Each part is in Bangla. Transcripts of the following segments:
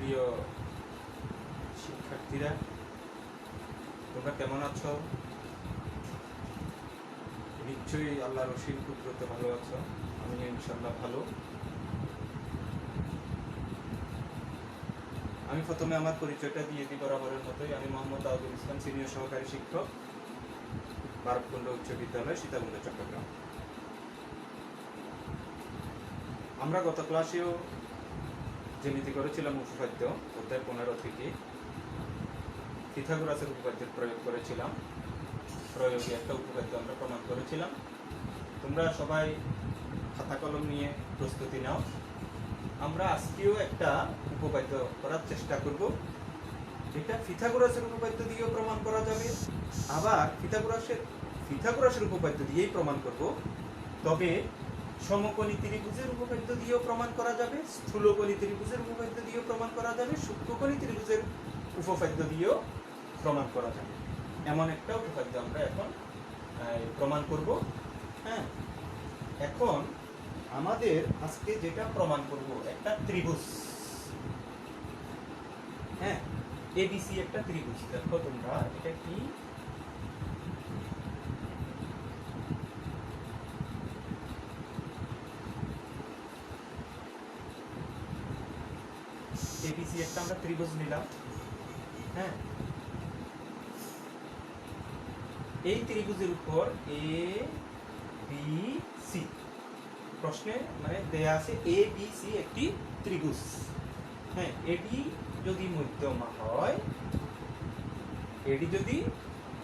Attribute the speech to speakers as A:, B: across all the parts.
A: প্রিয় শিক্ষার্থীরা, তোমরা কেমন আছো? নিশ্চয়ই আল্লাহর অসীম কুদরতে ভালো আছো। আমি ইনশাআল্লাহ ভালো। আমি প্রথমে আমার পরিচয়টা দিয়ে দিই বরাবরের মতোই। আমি মোহাম্মদ আবুল ইসলাম, সিনিয়র সহকারী শিক্ষক, বারকুণ্ড উচ্চ বিদ্যালয়, সীতাকুণ্ড, চট্টগ্রাম। আমরা গত ক্লাসেও জ্যামিতি করেছিলাম উপপাদ্য অধ্যায় 15 থেকে পিথাগোরাসের উপপাদ্যের প্রয়োগ করেছিলাম। প্রয়োগে একটা উপপাদ্য আমরা প্রমাণ করেছিলাম। তোমরা সবাই খাতা কলম নিয়ে প্রস্তুতি নাও। আমরা আজকেও একটা উপপাদ্য করার চেষ্টা করব। এটা পিথাগোরাসের উপপাদ্য দিয়েও প্রমাণ করা যাবে, আবার পিথাগোরাসের উপপাদ্য দিয়েই প্রমাণ করব। তবে সমকোণী ত্রিভুজের উপপাদ্য দিয়েও প্রমাণ করা যাবে, স্থূলকোণী ত্রিভুজের উপপাদ্য দিয়েও প্রমাণ করা যাবে, সূক্ষ্মকোণী ত্রিভুজের উপপাদ্য দিয়েও প্রমাণ করা যাবে। এমন একটা উপপাদ্য আমরা এখন প্রমাণ করব। হ্যাঁ, এখন আমাদের আজকে যেটা প্রমাণ করব, একটা ত্রিভুজ, হ্যাঁ, এবিসি একটা ত্রিভুজ। দেখো তোমরা এটা কি, এবিসি একটা আমরা ত্রিভুজ নিলাম। হ্যাঁ, এই ত্রিভুজের উপর এ বি সি, প্রশ্নে মানে দেয়া আছে এ বি সি একটি ত্রিভুজ। হ্যাঁ, এডি যদি মধ্যমা হয়, এডি যদি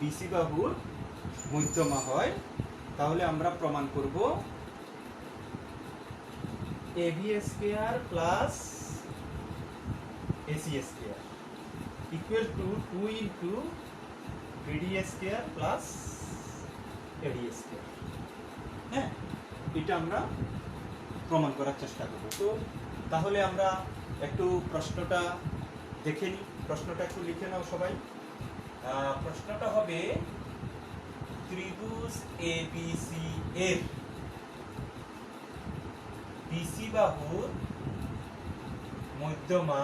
A: বিসি বাহুর মধ্যমা হয়, তাহলে আমরা প্রমাণ করব AB square plus AC square equal to 2 into BD square plus AD square. হ্যাঁ, এটা আমরা প্রমাণ করার চেষ্টা করব। তো তাহলে আমরা একটু প্রশ্নটা দেখে নিই। প্রশ্নটা একটু লিখে নাও সবাই। প্রশ্নটা হবে, ত্রিভুজ এবিসি এর বিসি বাহুর মধ্যমা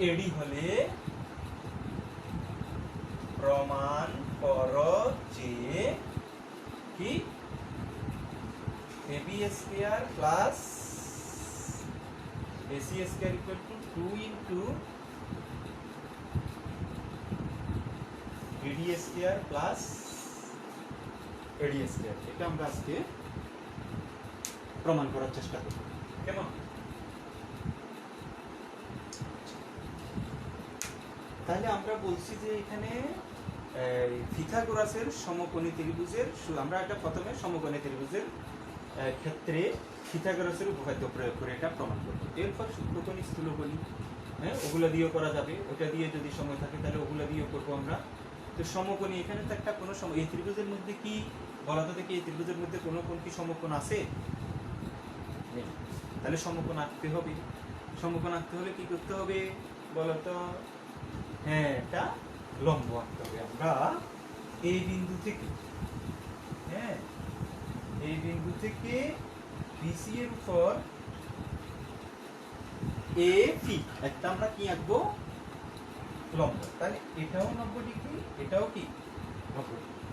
A: এডি হলে প্রমাণ করো যে কি AB square plus AC square equal to 2 into BD square plus AD square. এটা আমরা আজকে প্রমাণ করার চেষ্টা করব। কেমন? তাহলে আমরা বলছি যে এখানে পিথাগোরাসের সমকোণী ত্রিভুজের, আমরা এটা প্রথমে সমকোণী ত্রিভুজের ক্ষেত্রে পিথাগোরাসের উপপাদ্য প্রয়োগ করে এটা প্রমাণ করব। এরপর সূক্ষ্মকোণী, স্থূলকোণী, হ্যাঁ, ওগুলো দিয়েও করা যাবে। ওটা দিয়ে যদি সময় থাকে তাহলে ওগুলো দিয়েও করবো আমরা। তো সমকোণী, এখানে তো একটা কোনো এই ত্রিভুজের মধ্যে কি বলা তো দেখি, এই ত্রিভুজের মধ্যে কোনো কোন কি সমকোণ আছে? নেই। তাহলে সমকোণ আঁকতে হবে। সমকোণ আঁকতে হলে কি করতে হবে বলতো? হ্যাঁ, এটা লম্ব আঁকতে হবে। আমরা এই বিন্দু থেকে, হ্যাঁ, এই বিন্দু থেকে বিসি এর উপর এ পি একটা আমরা কি আঁকবো? লম্ব। তাহলে এটাও 90 ডিগ্রি, এটাও কি 90 ডিগ্রি,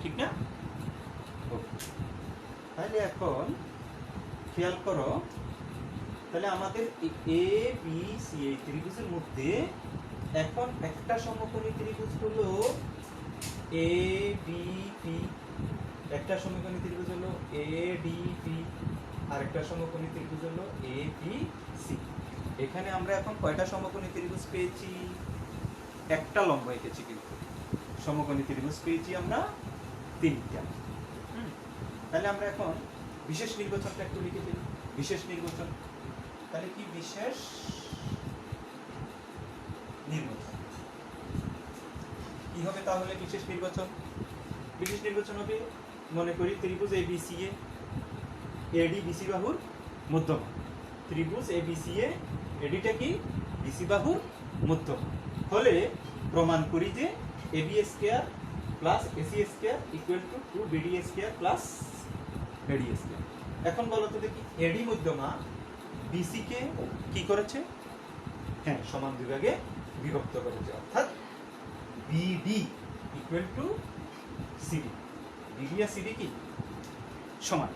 A: ঠিক না? তাহলে এখন খেয়াল করো, তাহলে আমাদের এ বি সি এই ত্রিভুজের মধ্যে এখন একটা সমকোণী ত্রিভুজ হলো এ বি পি, একটা সমকোণী ত্রিভুজ হলো এ ডি পি, আর একটা সমকোণী ত্রিভুজ হলো এ বি সি। এখানে আমরা এখন কয়টা সমকোণী ত্রিভুজ পেয়েছি? একটা লম্ব এঁকেছি, কিন্তু সমকোণী ত্রিভুজ পেয়েছি আমরা 3টা। তাহলে আমরা এখন বিশেষ নির্বাচনটা একটু লিখে ফেলি। বিশেষ নির্বাচন, তাহলে কি বিশেষ নির্বাচন কি হবে? তাহলে বিশেষ নির্বাচন, বিশেষ নির্বাচন হবে, মনে করি ত্রিভুজ এবিসি এ এডি বিসি বাহুর মধ্যমা। ত্রিভুজ এবিসি এ এডিটা কি বিসি বাহুর মধ্যমা হলে প্রমাণ করি যে AB square plus AC square equal to 2 BD square plus AD square. এখন বলো তো দেখি, এডি মধ্যমা বিসি কে কি করেছে? হ্যাঁ, সমান দুই ভাগে বিভক্ত করেছে, অর্থাৎ BD equal to CD. BD আর সিডি কি সমান।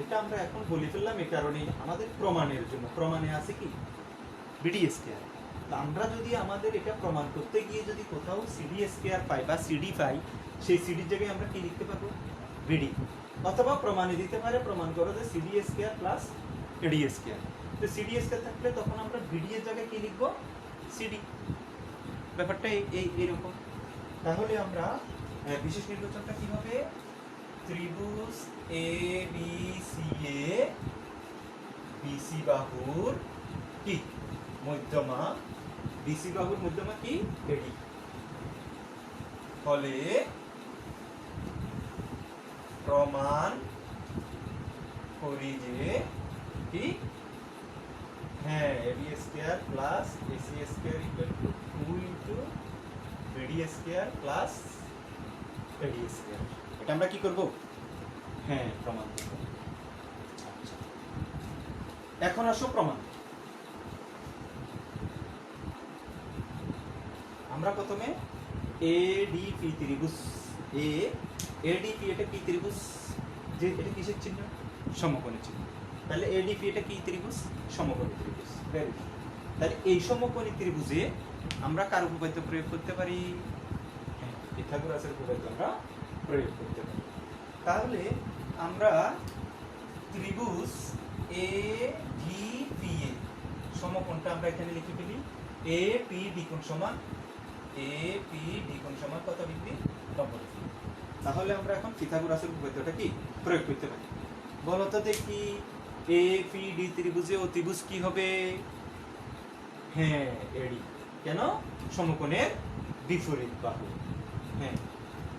A: এটা আমরা এখন বলে ফেললাম এই কারণে আমাদের প্রমাণের জন্য। প্রমাণে আছে কি বিডি স্কয়ার। আমরা যদি আমাদের এটা প্রমাণ করতে গিয়ে যদি কোথাও সিডি স্কয়ার পাই বা সিডি পাই, সেই সিডির জায়গায় আমরা কি লিখতে পারবো? বিডি। অথবা প্রমাণে দিতে পারে, প্রমাণ করো যে CD square plus AD square. তো সিডি স্কয়ার থাকলে তখন আমরা বিডি এর জায়গায় কি লিখবো? সিডি। ব্যাপারটা এইরকম। তাহলে আমরা বিশেষ নির্বাচনটা কি হবে? ত্রিভুজ A B C A BC বাহুর কি মধ্যমা, বিসি বাহুর মধ্যমা কি এডি, ফলে প্রমাণ করি যে কি হ্যাঁ AB square plus AC square equal to 2 into BD square plus AD square. এটা আমরা কি করব? হ্যাঁ, প্রমাণ করব। আচ্ছা, এখন আসো প্রমাণ। আমরা প্রথমে এডিপি ত্রিভুজ এডিপি এটা কি ত্রিভুজ? যে এটা কিসের চিহ্ন? সমকোণী চিহ্ন। তাহলে এডিপি এটা কি ত্রিভুজ? সমকোণী ত্রিভুজ। Very good. তাহলে এই সমকোণী ত্রিভুজে আমরা কার উপপাদ্য প্রয়োগ করতে পারি? হ্যাঁ, পিথাগোরাসের উপপাদ্য আমরা প্রয়োগ করতে পারি। তাহলে আমরা ত্রিভুজ এডিপি এ সমকোণটা আমরা এখানে লিখে ফেলি। এপিডি কোণ সমান এপিডি কোণ সমান কত ডিগ্রি? 90 ডিগ্রি। তাহলে আমরা এখন পিথাগোরাসের উপপাদ্যটা কি প্রয়োগ করতে পারি? বলো তো দেখি, এপিডি ত্রিভুজে অতিভুজ কি হবে? হ্যাঁ, এডি। কেন? সমকোণের বিপরীত বাহু। হ্যাঁ,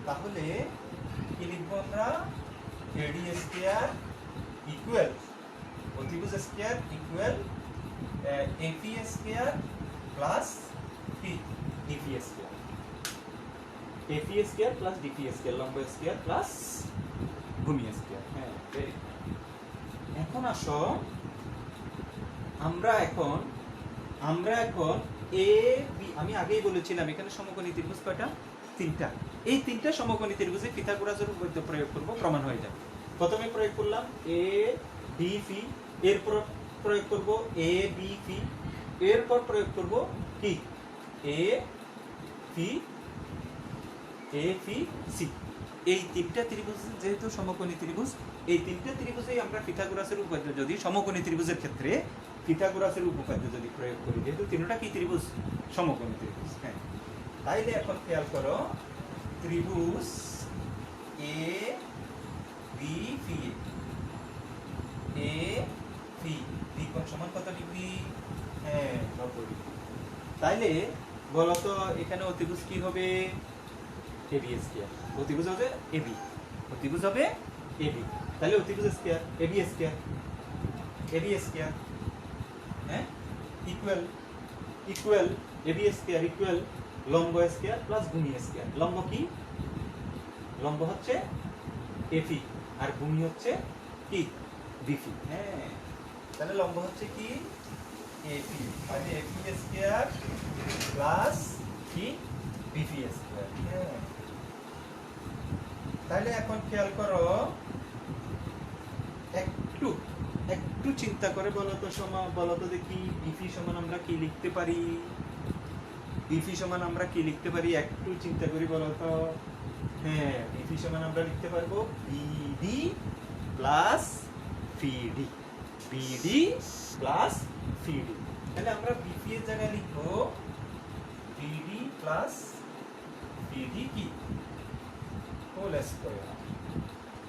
A: তাহলে কি লিখবো আমরা? এডি স্কয়ার ইকুয়াল অতিভুজ square equal AP square plus কি DP square. AP square plus DP square, লম্ব স্কয়ার প্লাস ভূমি স্কয়ার। হ্যাঁ, ভেরি গুড। এখন আসো আমরা এখন এ বি, আমি আগেই বলেছিলাম এখানে সমকোণী ত্রিভুজ কয়টা? 3টা। এই 3টা সমকোণী ত্রিভুজে পিথাগোরাসের উপপাদ্য প্রয়োগ করব, প্রমাণ হয়ে যাবে। প্রথমে প্রয়োগ করলাম এ ডি পি, এরপর প্রয়োগ করব এ বি পি, এরপর প্রয়োগ করব কি এ পি সি। এই 3টা ত্রিভুজ যেহেতু সমকোণী ত্রিভুজ, এই 3টা ত্রিভুজেই আমরা পিথাগোরাসের উপপাদ্য যদি সমকোণী ত্রিভুজের ক্ষেত্রে পিথাগোরাসের উপপাদ্য যদি প্রয়োগ করি, যেহেতু 3টা কি ত্রিভুজ? সমকোণী ত্রিভুজ। হ্যাঁ, তাইলে এখন খেয়াল করো, ত্রিভুজ এ বি পি কোণ সমান কত ডিগ্রি? হ্যাঁ, 90 ডিগ্রি। তাইলে বলতো এখানে অতিভুজ কি হবে? AB square. অতিভুজ হবে এবি, অতিভুজ হবে এবি। তাহলে অতিভুজ square AB square, AB square হ্যাঁ ইকুয়াল এবি স্কয়ার ইকুয়াল লম্ব স্কয়ার প্লাস ভূমি স্কয়ার। লম্ব কি? লম্ব হচ্ছে এপি আর ভূমি হচ্ছে কি বিপি। হ্যাঁ, তাহলে লম্ব হচ্ছে কি এপি, তাহলে এপি স্কয়ার প্লাস কি বিপি স্কয়ার। হ্যাঁ, তাহলে এখন খেয়াল করো, একটু চিন্তা করে বলতো দেখি বিপি সমান আমরা কি লিখতে পারি? বিপি সমান আমরা কি লিখতে পারি? একটু চিন্তা করি বলতো। হ্যাঁ, বিপি সমান আমরা লিখতে পারবো বিডি প্লাস ফিডি, বিডি প্লাস ফিডি। তাহলে আমরা বিপি এর জায়গায় লিখবো বিডি প্লাস ফিডি কি হোল স্কয়ার।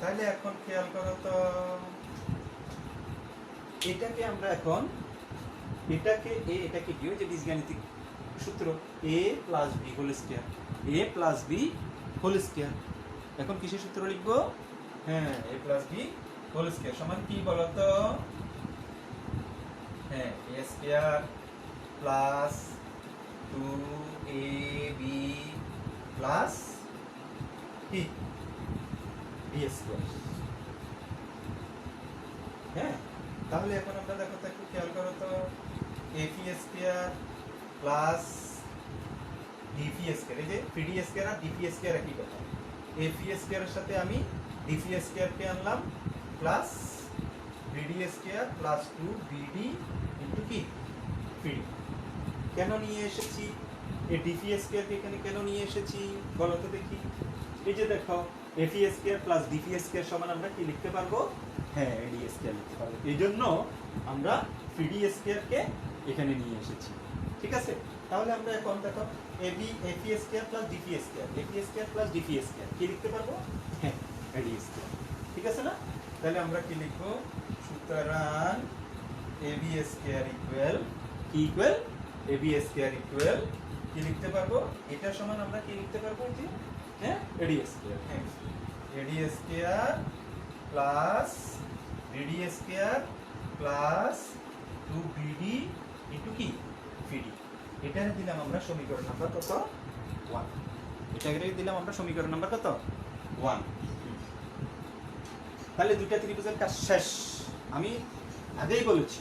A: তাহলে এখন খেয়াল করো তো, এটাকে আমরা এখন এটাকে কি ওই যে বীজগাণিতিক সূত্র a plus B whole square, a plus B whole square. এখন কিসের সূত্র লিখবো? হ্যাঁ, a plus B whole square সমান কি বলতো? হ্যাঁ, a square plus 2ab plus কি b স্কয়ার। হ্যাঁ, তাহলে এখন আমরা দেখো তো একটু খেয়াল করো তো AP square plus DP square, এই যে পিডি স্কয়ার আর ডিপি স্কয়ার একই কথা। এপি স্কয়ারের সাথে আমি ডিপি স্কয়ার কে আনলাম plus BD square plus 2 BD কি পিডি। কেন নিয়ে এসেছি এই ডিপি স্কয়ার কে এখানে, কেন নিয়ে এসেছি বলো তো দেখি। এই যে দেখো AP square plus DP square সমান আমরা কি লিখতে পারবো, হ্যাঁ এডি স্কয়ার লিখতে পারবো। এইজন্য আমরা পিডি স্কয়ার কে এখানে নিয়ে এসেছি, ঠিক আছে। তাহলে আমরা এখন দেখো AP square plus DP square, AP square plus DP square কি লিখতে পারবো, হ্যাঁ এডি স্কয়ার, ঠিক আছে না। তাহলে আমরা কি লিখবো, সুতরাং এবি স্কয়ার ইকুয়াল কি ইকুয়াল, এবি স্কয়ার ইকুয়াল কি লিখতে পারবো, এটা সমান আমরা কি লিখতে পারবো, যে হ্যাঁ এডি স্কয়ার, হ্যাঁ AD square plus BD square plus two BD into কি পিডি। এটা দিলাম আমরা সমীকরণ নাম্বার কত 1, এটাকে দিলাম আমরা সমীকরণ নাম্বার কত 1। তাহলে দুইটা ত্রিভুজের কাজ শেষ। আমি আগেই বলেছি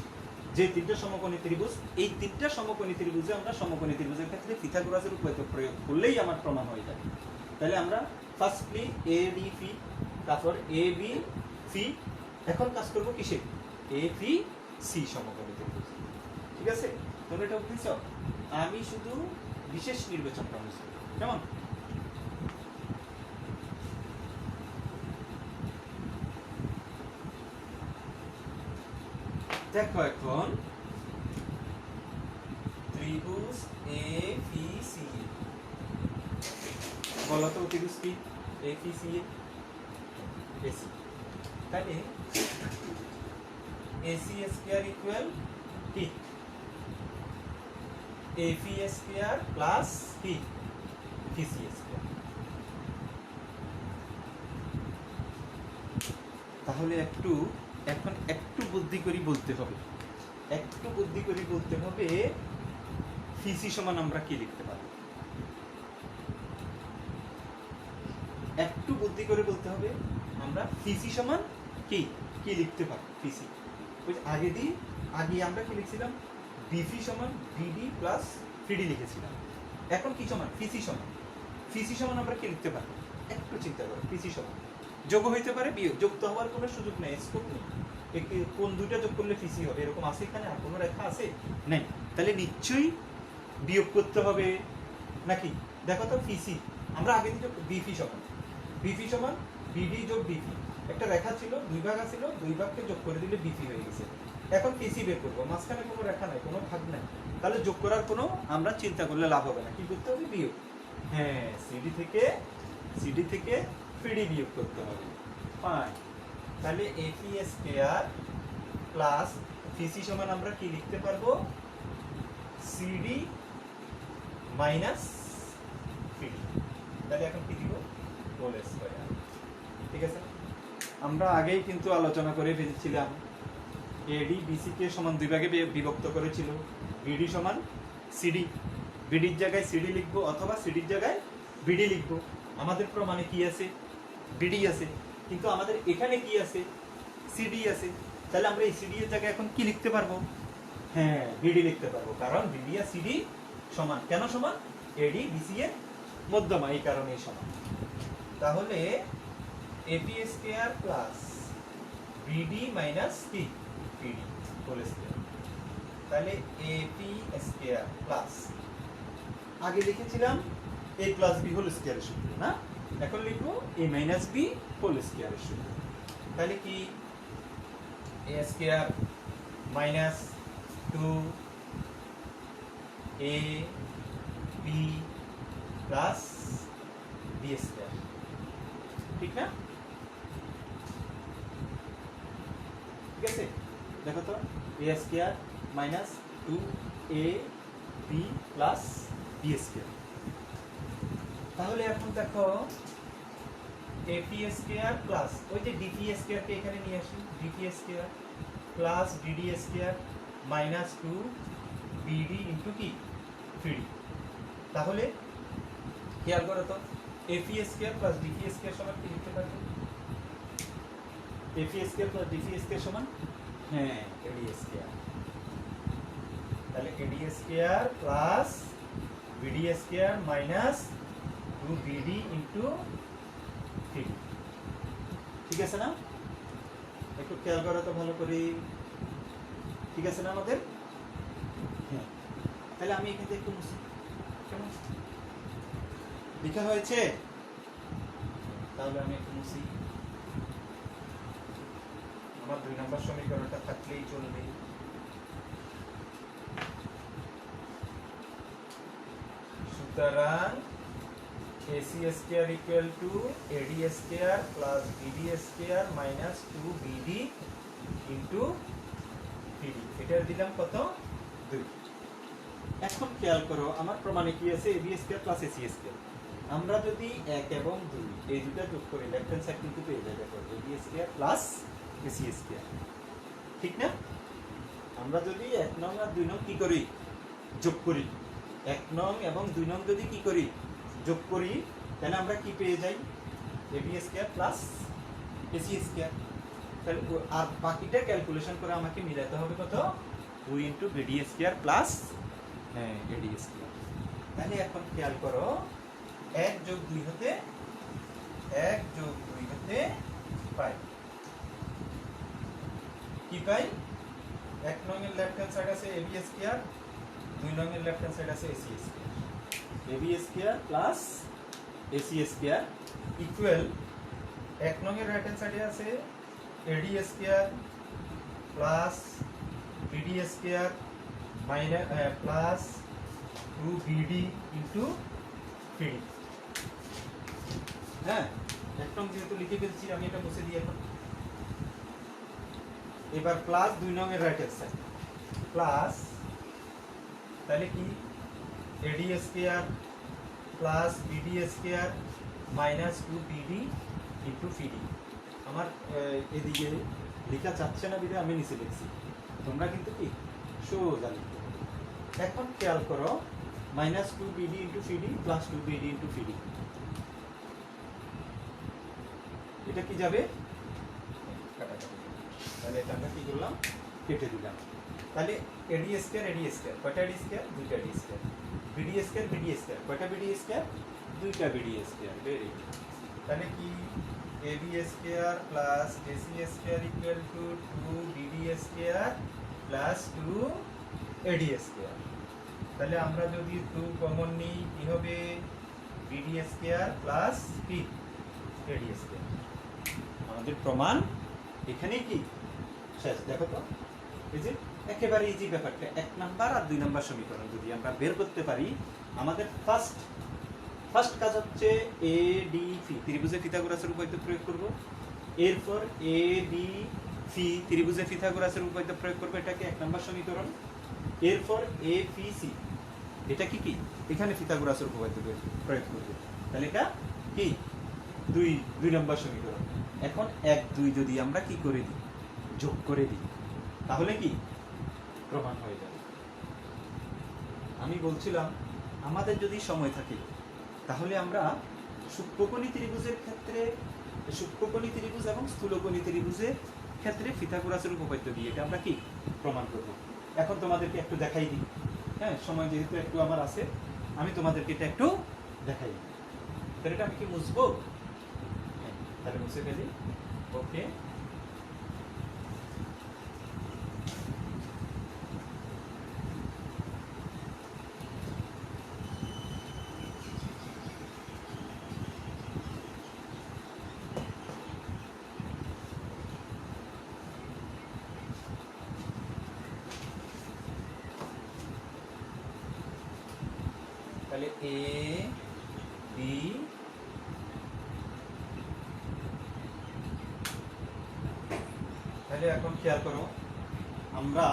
A: যে তিনটা সমকোণী ত্রিভুজ, এই তিনটা সমকোণী ত্রিভুজে আমরা সমকোণী ত্রিভুজের ক্ষেত্রে পিথাগোরাসের উপপাদ্য প্রয়োগ করলেই আমার প্রমাণ হয়ে যাবে। তাহলে আমরা ফার্স্টলি এ ডি পি, তারপর এ বি সি, এখন কাজ করব কিসে, এ পি সি সমকোণী ত্রিভুজ, ঠিক আছে। তোমরা এটা বুঝছো, আমি শুধু বিশেষ নির্বাচন করছি, কেমন। দেখো এখন ত্রিভুজ এ পি সি, বলো তো ত্রিভুজ কি এ পি সি, এসি। তাহলে এসি স্কয়ার ইকুয়াল কি এপি স্কয়ার প্লাস কি পিসি স্কয়ার। তাহলে এখন একটু বুদ্ধি করে বলতে হবে, পিসি সমান আমরা কি লিখতে পারি, একটু বুদ্ধি করে বলতে হবে আমরা পিসি সমান কি কি লিখতে পারি। পিসি ওই আগে আমরা কি লিখছিলাম, ডিপি সমান বিডি প্লাস পিডি লিখেছিলাম। এখন কি সমান পিসি সমান আমরা কি লিখতে পারি, একটু চিন্তা করো। পিসি সমান যোগ হইতে পারে, বিয়োগ, যুক্ত হওয়ার কোনো সুযোগ নেই, স্কোপ নেই। কোন দুইটা যোগ করলে পিসি হবে এরকম আছে এখানে, আর কোনো রেখা আছে নেই। তাহলে নিশ্চয়ই বিয়োগ করতে হবে নাকি। দেখো তো পিসি আমরা আগে দিকে বিপি সমান বিডি যোগ ডিপি, একটা রেখা ছিল, দুই ভাগ ছিল, দুই ভাগকে যোগ করে দিলে বিপি হয়ে গেছে। এখন পিসি বের করবো, মাঝখানে কোনো রেখা নাই, কোনো ভাগ নাই, তাহলে যোগ করার কোনো আমরা চিন্তা করলে লাভ হবে না। কি করতে হবে, বিয়োগ, হ্যাঁ সিডি থেকে পিডি বিয়োগ করতে হবে। ফাইন, তাহলে এপি স্কয়ার প্লাস পিসি সমান আমরা কি লিখতে পারবো, সিডি মাইনাস পিডি। তাহলে এখন কি দিব, হোল স্কয়ার, ঠিক আছে। আমরা আগেই কিন্তু আলোচনা করে ফেলেছিলাম এডি বিসি কে সমান দুই ভাগে বিভক্ত করেছিল, বিডি সমান সিডি, বিডির জায়গায় সিডি লিখবো অথবা সিডির জায়গায় বিডি লিখবো। আমাদের প্রমাণে কি আছে, বিডি আছে, কিন্তু আমাদের এখানে কি আছে, সিডি আছে। তাহলে আমরা এই সিডি এর জায়গায় এখন কি লিখতে পারবো, হ্যাঁ বিডি লিখতে পারবো, কারণ বিডি আর সিডি সমান। কেন সমান, এডি বিসি এর মধ্যমা, এই কারণেই সমান। তাহলে AP square plus BD minus কি পিডি হোল স্কয়ার। তাহলে এপি স্কয়ার প্লাস, আগে লিখেছিলাম এ প্লাস বি হোল স্কয়ারের সূত্র না, এখন লিখবো এ মাইনাস বি হোল স্কয়ারের সূত্র। তাহলে কি A square minus 2 A B plus B square, ঠিক না। ঠিক আছে, দেখো তো A square minus 2 A B plus B square. তাহলে এখন দেখো এপি স্কয়ার প্লাস ওই যে ডিপি স্কয়ার কে এখানে নিয়ে আসি, DP square plus DD square minus 2 BD into কি পিডি। তাহলে খেয়াল করো তো AP square plus DP square সমান কি লিখতে পারবে, AP square plus DP square সমান হ্যাঁ এডি স্কয়ার, তাহলে AD square plus BD square minus 2BD into CD। ঠিক আছে না? একটু খেয়াল করো তো ভালো করে, ঠিক আছে না আমাদের? হ্যাঁ, তাহলে আমি এখান থেকে একটু মুছি, কেমন লেখা হয়েছে? তাহলে আমি একটু মুছি, আমার 2 নম্বর সমীকরণটা থাকলেই চলবে। সুতরাং AC square equal two AD square plus BD square minus 2BD into PD। এটা দিলাম কত? 2। এখন খেয়াল করো আমার প্রমাণে কি আছে? AB square plus AC square. আমরা যদি 1 এবং 2 এই দুটো যোগ করি লেফট হ্যান্ড সাইড কিন্তু পেয়ে যাবে AB square plus AC square, ঠিক না? আমরা যদি 1 নং আর 2 নং কি করি? যোগ করি। 1 নং এবং 2 নং যদি কি করি? যোগ করি, তাহলে আমরা কি পেয়ে যাই? AB square plus AC square. তাহলে আর বাকিটা ক্যালকুলেশন করে আমাকে মিলাতে হবে কত? 2 ইনটু BD স্কয়ার প্লাস হ্যাঁ AD স্কয়ার। তাহলে এখন খেয়াল করো 1 যোগ 2 হতে 1 যোগ 2 হতে পাই কি পাই? 1 নং এর লেফট হ্যান্ড সাইড আছে AB স্কয়ার, 2 নং এর লেফট হ্যান্ড সাইড আছে AC square. AB square plus AC square equal 1 নং এর রাইট হ্যান্ড সাইডে আছে AD square plus BD square minus plus 2BD into PD। হ্যাঁ, একদম যেহেতু লিখে ফেলছি আমি এটা মুছে দিই এখন। এবার প্লাস 2 নং এর রাইট হ্যান্ড সাইড প্লাস, তাহলে কি AD square plus BD square minus 2BD into PD। আমার এদিকে লেখা যাচ্ছে না বিধে আমি নিচে লিখছি, তোমরা কিন্তু কি সোজা লিখতে হবে। এখন খেয়াল করো minus 2BD into PD plus 2BD into PD, এটা কি যাবে? কাটাকাটি। তাহলে এটা আমরা কি করলাম? কেটে দিলাম। তাহলে AD স্কয়ার AD স্কয়ার কয়টা AD স্কয়ার? 2টা AD square. BD square BD square কয়টা BD স্কয়ার? 2টা BD স্কয়ার। Very good. তাহলে কি AB square plus AC square equal two 2BD square plus 2AD square. তাহলে আমরা যদি 2 কমন নিই কি হবে? BD স্কয়ার প্লাস কি AD স্কয়ার। আমাদের প্রমাণ এখানে কি শেষ। দেখো তো এই যে একেবারে ইজি ব্যাপারটা, 1 নাম্বার আর 2 নাম্বার সমীকরণ যদি আমরা বের করতে পারি, আমাদের ফার্স্ট কাজ হচ্ছে ADC ত্রিভুজে পিথাগোরাসের উপপাদ্য প্রয়োগ করব। এরপর ABC ত্রিভুজে পিথাগোরাসের উপপাদ্য প্রয়োগ করব, এটাকে 1 নাম্বার সমীকরণ। এরপর APC এটা কি কি এখানে পিথাগোরাসের উপপাদ্য প্রয়োগ করব, তাহলে এটা কি 2 নাম্বার সমীকরণ। এখন 1 2 যদি আমরা কি করে দিই? যোগ করে দিই, তাহলে কি প্রমাণ হয়ে যাবে। আমি বলছিলাম আমাদের যদি সময় থাকে তাহলে আমরা সূক্ষ্মকোণী ত্রিভুজের ক্ষেত্রে সূক্ষ্মকোণী ত্রিভুজ এবং স্থূলকোণী ত্রিভুজের ক্ষেত্রে পিথাগোরাসের উপপাদ্য দিয়ে এটা আমরা কি প্রমাণ করব। এখন তোমাদেরকে একটু দেখাই দিই। হ্যাঁ, সময় যেহেতু একটু আমার আছে, আমি তোমাদেরকে এটা একটু দেখাই দিই। তাহলে এটা আমি কি মুছবো? হ্যাঁ, তাহলে মুছে ফেলি। ওকে, তাহলে A B তাহলে এখন খেয়াল করো আমরা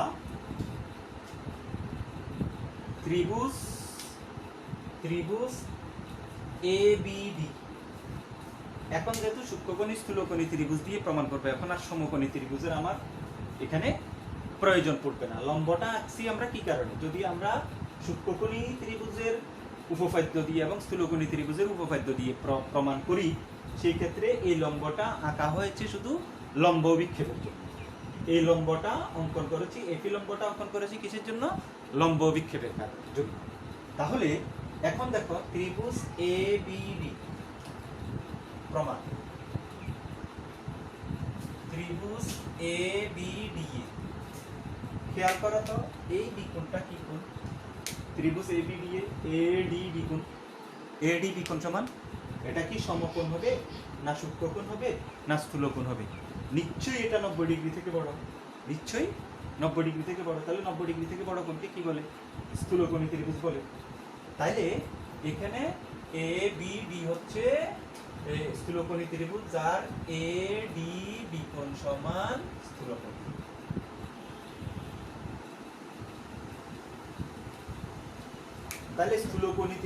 A: ত্রিভুজ ABD এখন যেহেতু সূক্ষ্মকোণী স্থূলকোণী ত্রিভুজ দিয়ে প্রমাণ করবে, এখন আর সমকোণী ত্রিভুজের আমার এখানে প্রয়োজন পড়বে না। লম্বটা আঁকছি আমরা কি কারণে? যদি আমরা সূক্ষ্মকোণী ত্রিভুজের উপপাদ্য দিয়ে এবং স্থূলকোণী ত্রিভুজের উপপাদ্য দিয়ে প্রমাণ করি, সেই ক্ষেত্রে এই লম্বটা আঁকা হয়েছে শুধু লম্ব বিক্ষেপের জন্য। এই লম্বটা অঙ্কন করেছি, এপি লম্বটা অঙ্কন করেছি কিসের জন্য? লম্ব বিক্ষেপের জন্য। তাহলে এখন দেখো ত্রিভুজ এবিডি প্রমাণ। ত্রিভুজ এবিডি খেয়াল করো তো এই বিকোণটা কি কোণ? ত্রিভুজ এবিডি এডি বিকোণ। এডি বিকোণ সমান এটা কি সমকোণ হবে না সূক্ষ্মকোণ হবে না স্থূলকোণ হবে? নিশ্চয়ই এটা 90 ডিগ্রি থেকে বড়, নিশ্চয়ই 90 ডিগ্রি থেকে বড়। তাহলে 90 ডিগ্রি থেকে বড় কোণকে কি বলে? স্থূলকোণী ত্রিভুজ বলে। তাইলে এখানে এ বি ডি হচ্ছে স্থূলকোণী ত্রিভুজ, যার এ ডি বিকোণ সমান স্থূলকোণ। তাহলে স্থূলকোণী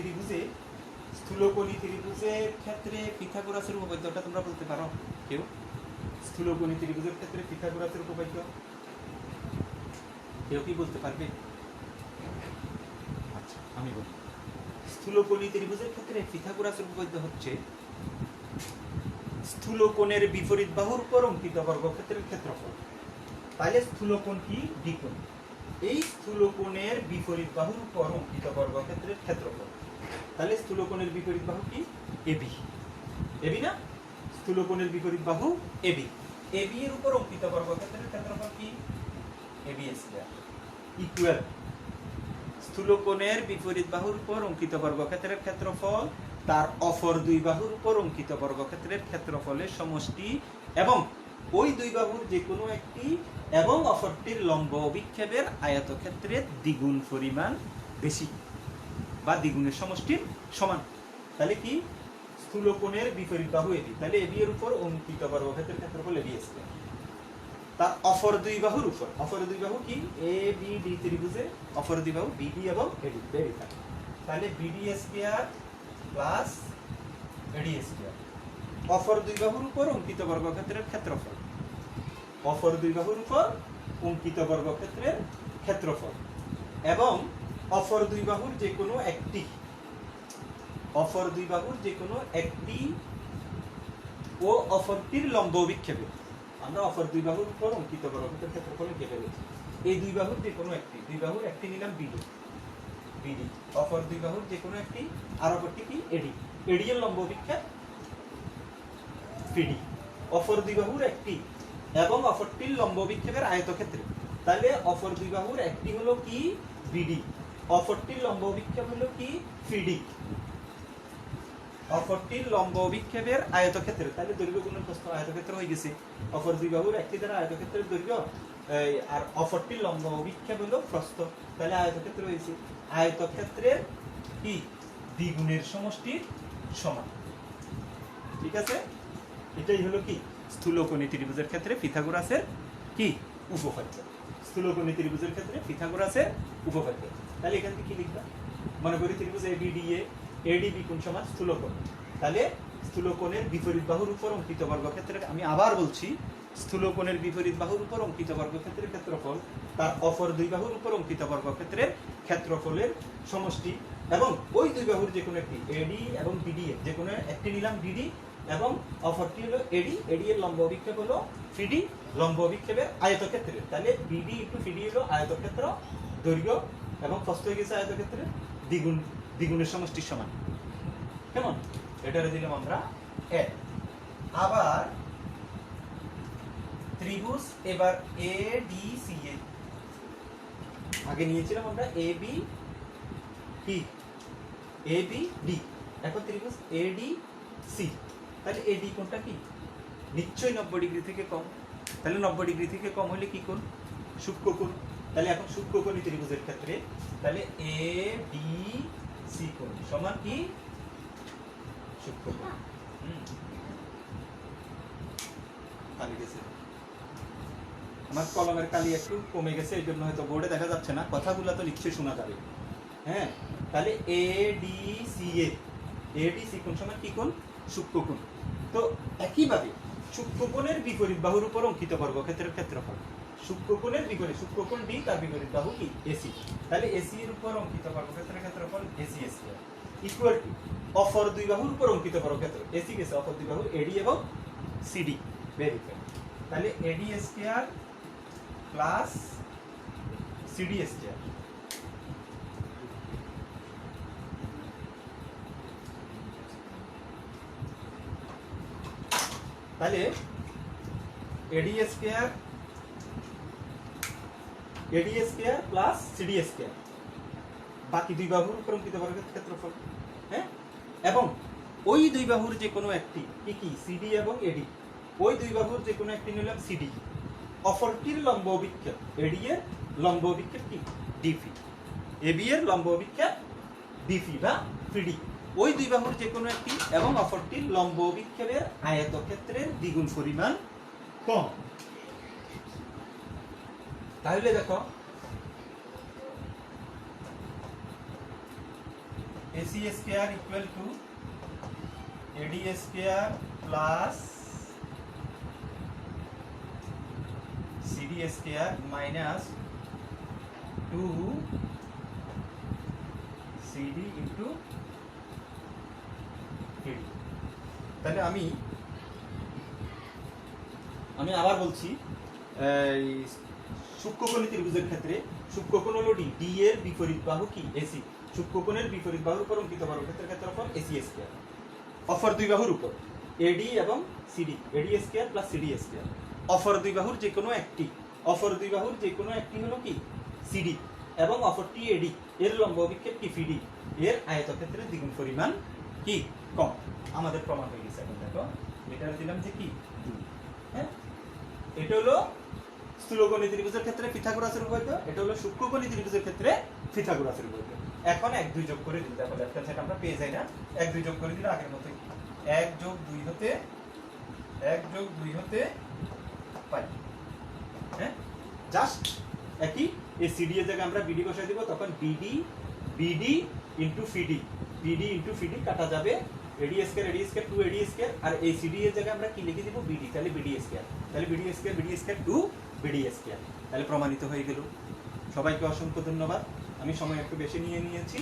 A: ত্রিভুজের ক্ষেত্রে পিথাগোরাসের উপপাদ্যটা তোমরা বলতে পারো কেউ? স্থূলকোণী ত্রিভুজের ক্ষেত্রে পিথাগোরাসের উপপাদ্য কেউ কি বলতে পারবে? আচ্ছা আমি বলি। স্থূলকোণী ত্রিভুজের ক্ষেত্রে পিথাগোরাসের উপপাদ্য হচ্ছে স্থূলকোণের বিপরীত বাহুর উপর অঙ্কিত বর্গক্ষেত্রের ক্ষেত্রফল। তাহলে স্থূলকোণ কি? দ্বিকোণ। এই স্থূলকোণের বিপরীত বাহুর উপর অঙ্কিত বর্গক্ষেত্রের ক্ষেত্রফল। তাহলে স্থূলকোণের বিপরীত বাহু কি? এবি। এবি না? স্থূলকোণের বিপরীত বাহু এবি। এবি এর উপর অঙ্কিত বর্গক্ষেত্রের ক্ষেত্রফল কি? এবি স্কয়ার ইকুয়াল স্থূলকোণের বিপরীত বাহুর উপর অঙ্কিত বর্গক্ষেত্রের ক্ষেত্রফল তার অপর দুই বাহুর উপর অঙ্কিত বর্গক্ষেত্রের ক্ষেত্রফলের সমষ্টি এবং ওই দুই বাহুর যে কোনো একটি এবং অপরটির লম্ব অভিক্ষেপের আয়তক্ষেত্রের দ্বিগুণ পরিমাণ বেশি বা দ্বিগুণের সমষ্টির সমান। তাহলে কি? স্থূলকোণের বিপরীত বাহু এবি। তাহলে এবি এর উপর অঙ্কিত বর্গক্ষেত্রের ক্ষেত্রফল এবি স্কয়ার তার অপর দুই বাহুর উপর। অপর দুই বাহু কি? এ বি ডি ত্রিভুজে অপর দুই বাহু বিডি এবং এডি। তাহলে BD square plus AD square অপর দুই বাহুর উপর অঙ্কিত বর্গক্ষেত্রের ক্ষেত্রফল। অপর দুই বাহুর উপর অঙ্কিত বর্গক্ষেত্রের ক্ষেত্রফল এবং অপর দুই বাহুর যে কোনো একটি, অপর দুই বাহুর যে কোনো একটি ও অপরটির লম্ব অভিক্ষেপে। আমরা অপর দুই বাহুর উপর অঙ্কিত বর্গক্ষেত্রের ক্ষেত্রফল লিখে ফেলেছি। এই দুই বাহুর যে কোনো একটি, দুই বাহুর একটি নিলাম বিডি, বিডি অপর দুই বাহুর যে কোনো একটি, আর অপরটি কি? এডি। এডি এর লম্ব অভিক্ষেপ পিডি। অপর দুই বাহুর একটি এবং অপরটির লম্ব অভিক্ষেপের আয়তক্ষেত্রে। তাহলে অপর দুই বাহুর একটি হলো কি? বিডি। অপরটির লম্ব অভিক্ষেপ হলো কি? পিডি। অপরটির লম্ব অভিক্ষেপের আয়তক্ষেত্রে। তাহলে দৈর্ঘ্য গুণন প্রস্থ আয়তক্ষেত্র হয়ে গেছে। অপর দুই বাহুর একটি দ্বারা আয়তক্ষেত্রের দৈর্ঘ্য আর অপরটির লম্ব অভিক্ষেপ হলো প্রস্থ। তাহলে আয়তক্ষেত্র হয়েছে। আয়তক্ষেত্রের কি? দ্বিগুণের সমষ্টির সমান। ঠিক আছে? এটাই হলো কি? স্থূলকোণী ত্রিভুজের ক্ষেত্রে পিথাগোরাসের কি? উপপাদ্য। স্থূলকোণী ত্রিভুজের ক্ষেত্রে পিথাগোরাসের উপপাদ্য। তাহলে এখান থেকে কি লিখবা? মনে করি ত্রিভুজ এবিডিএ এডি বিকোণ সমান স্থূলকোণ। তাহলে স্থূলকোণের বিপরীত বাহুর উপর অঙ্কিত বর্গক্ষেত্রের, আমি আবার বলছি, স্থূলকোণের বিপরীত বাহুর উপর অঙ্কিত বর্গক্ষেত্রের ক্ষেত্রফল তার অপর দুই বাহুর উপর অঙ্কিত বর্গক্ষেত্রের ক্ষেত্রফলের সমষ্টি এবং ওই দুই বাহুর যে কোনো একটি এডি এবং বিডি এর যে কোনো একটি নিলাম বিডি এবং অপরটি হলো এডি। এডি এর লম্ব অভিক্ষেপ হলো পিডি, লম্ব অভিক্ষেপের আয়তক্ষেত্রে। তাহলে বিডি ইনটু পিডি হলো আয়তক্ষেত্র, দৈর্ঘ্য এবং প্রস্থ হয়ে গেছে আয়তক্ষেত্রের দ্বিগুণ, দ্বিগুণের সমষ্টির সমান। কেমন? এটারে দিলাম আমরা এ। আবার ত্রিভুজ এবার এ ডি সি এ আগে নিয়েছিলাম আমরা এ বি কি? A B D. এখন ত্রিভুজ এ ডি সি। তাহলে এ ডি কোণটা কি? নিশ্চয়ই 90 ডিগ্রি থেকে কম। তাহলে 90 ডিগ্রি থেকে কম হলে কি কোণ? সূক্ষ্মকোণ। তাহলে এখন সূক্ষ্মকোণী ত্রিভুজের ক্ষেত্রে তাহলে এ ডি সি কোণ সমান কি? সূক্ষ্মকোণ। কালি গেছে, আমার কলমের কালি একটু কমে গেছে, এই জন্য হয়তো বোর্ডে দেখা যাচ্ছে না, কথাগুলো তো নিশ্চয়ই শোনা যাবে। হ্যাঁ, তাহলে A D C A, A D C কোণ সমান কি কোণ? সূক্ষ্মকোণ। তো একইভাবে সূক্ষ্মকোণের বিপরীত বাহুর উপর অঙ্কিত বর্গক্ষেত্রের ক্ষেত্রফল। সূক্ষ্মকোণের বিপরীত, সূক্ষ্মকোণ ডি তার বিপরীত বাহু কি? এসি। তাহলে এসি এর উপর অঙ্কিত বর্গক্ষেত্রের ক্ষেত্রফল এসি স্কয়ার ইকুয়াল টু অপর দুই বাহুর উপর অঙ্কিত বর্গক্ষেত্র। এসি গেছে, অপর দুই বাহু এডি এবং সিডি বের করতে। তাহলে AD square plus CD square. তাহলে AD square plus CD square বাকি দুই বাহুর উপর অঙ্কিত বর্গের ক্ষেত্রফল। হ্যাঁ, এবং ওই দুই বাহুর যে কোনো একটি কি সিডি এবং এডি, ওই দুই বাহুর যে কোনো একটি নিলাম সিডি, অপরটির লম্ব অভিক্ষেপ এডি এর লম্ব অভিক্ষেপ কি ডিফি, এবি এর লম্ব অভিক্ষেপ ডিফি বা ফিডি, ওই দুই বাহুর যে কোনো একটি এবং অপরটির লম্ব অভিক্ষেপের আয়তক্ষেত্রের দ্বিগুণ পরিমাণ কম। তাহলে দেখো AC square equal two AD square plus CD square minus 2CD into AD। তাহলে আমি আবার বলছি, সূক্ষ্মকোণী ত্রিভুজের ক্ষেত্রে সূক্ষ্মকোণ হলো ডি, ডি এর বিপরীত বাহু কি এসি, সূক্ষ্মকোণের বিপরীত বাহুর উপর অঙ্কিত বর্গক্ষেত্রের ক্ষেত্রফল এসি স্কয়ার, অপর দুই বাহুর উপর এডি এবং সিডি, এডি স্কয়ার প্লাস সিডি স্কয়ার, অপর দুই বাহুর যে কোনো একটি হলো কি সিডি এবং অপরটি এডি, এর লম্ব অভিক্ষেপ কি ফিডি, এর আয়তক্ষেত্রের দ্বিগুণ পরিমাণ কি কম। আমাদের প্রমাণ হয়ে গেছে। এখন দেখো এটা দিলাম যে কি 2। হ্যাঁ, এটা হলো স্থূলকোণী ত্রিভুজের ক্ষেত্রে পিথাগোরাসের উপপাদ্য, এটা হলো সূক্ষ্মকোণী ত্রিভুজের ক্ষেত্রে পিথাগোরাসের উপপাদ্য। এখন 1 2 যোগ করে দিই, দেখো লেফট হ্যান্ড সাইড আমরা পেয়ে যাই না, 1 2 যোগ করে দিলে আগের মতই 1 যোগ 2 হতে পাই। হ্যাঁ, জাস্ট একই এই সিডি এর জায়গায় আমরা বিডি বসাই দিব, তখন বিডি ইনটু ফিডি কাটা যাবে, এডি স্কয়ার 2 এডি স্কয়ার, আর এই সিডি এর জায়গায় আমরা কি লিখে দিব বিডি, তাহলে বিডি স্কয়ার 2 বিডি স্কয়ার। তাহলে প্রমাণিত হয়ে গেল। সবাইকে অসংখ্য ধন্যবাদ। আমি সময় একটু বেশি নিয়েছি।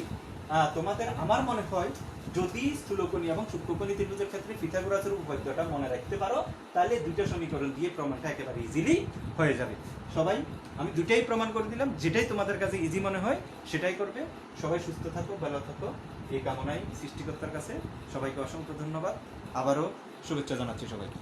A: তোমাদের আমার মনে হয় যদি স্থূলকোণী এবং সূক্ষ্মকোণী ত্রিভুজের ক্ষেত্রে পিথাগোরাসের উপপাদ্যটা মনে রাখতে পারো, তাহলে দুইটা সমীকরণ দিয়ে প্রমাণটা একেবারে ইজিলি হয়ে যাবে। সবাই, আমি দুটাই প্রমাণ করে দিলাম, যেটাই তোমাদের কাছে ইজি মনে হয় সেটাই করবে। সবাই সুস্থ থাকো, ভালো থাকো, এই কামনাই সৃষ্টিকর্তার কাছে। সবাইকে অসংখ্য ধন্যবাদ, আবারও শুভেচ্ছা জানাচ্ছি সবাইকে।